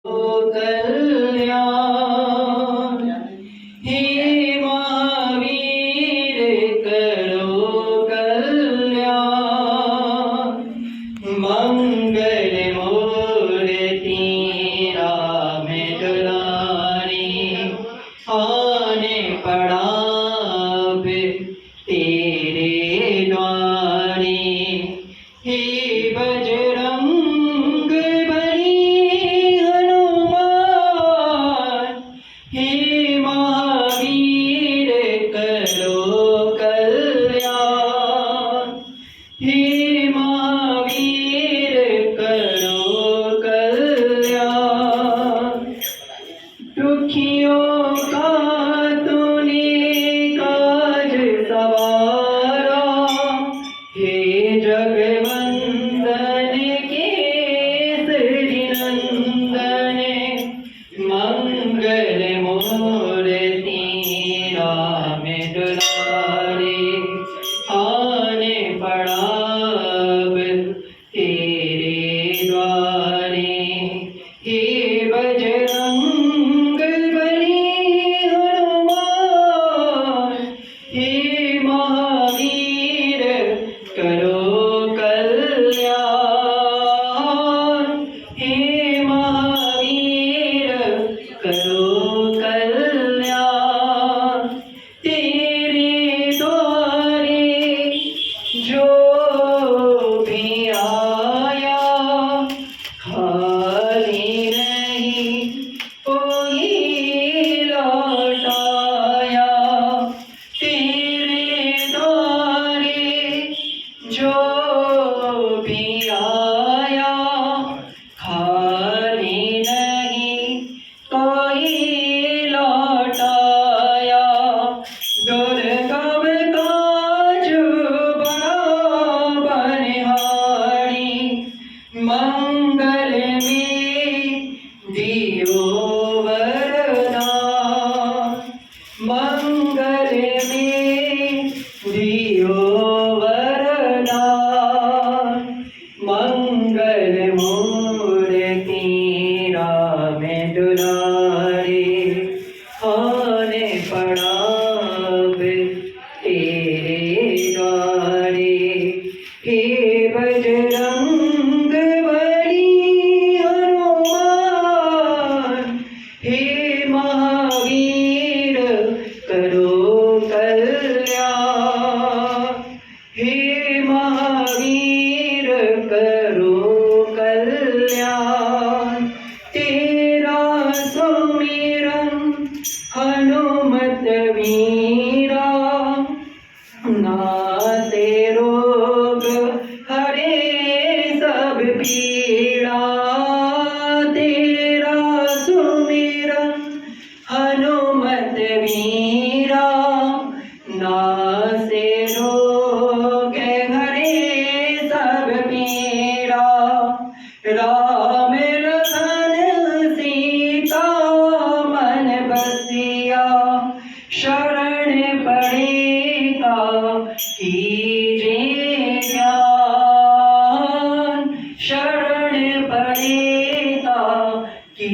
कल्याण हे महावीर करो कल्याण मंगल मूर्ति राम दुलारी आने पड़ा अब तेरे द्वारे हे बजरंग बली हनुमान हे महावीर करो कल्याण हे महावीर करो कल्याण दुखियों का तूने काज सवारा हे जगवंदन केसरी नंदन मंगल मूर्ति राम दुलारे आने पड़ा अब तेरे द्वारे हे बजरंग बली हनुमान हे महावीर करो कल्याण हे महावीर करो कल्याण तेरे द्वारे जो भी आया खाली नहीं कोई लौटाया तेरे द्वारे जो भी आया खाली नहीं कोई लौटाया दुर्गम काज बड़ा बनिहारी मंगल में दियो वरदान मंगल में दियो वरदान मंगल मूर्ति राम दुलारे आने पड़ा अब तेरे द्वारे हे बजरंग बली हनुमान हे महावीर करो कल्याण हे महावीर करो कल्याण तेरा सुमिरन हनुमत वीरा नाते रोग हरे सब पीड़ा तेरा सुमिरन हनुमत वीरा नासे रोग हरे सब पीड़ा राम लखन सीता मन बसिया शरण पड़ेगा कीजे ज्ञान शरण पड़ेगा की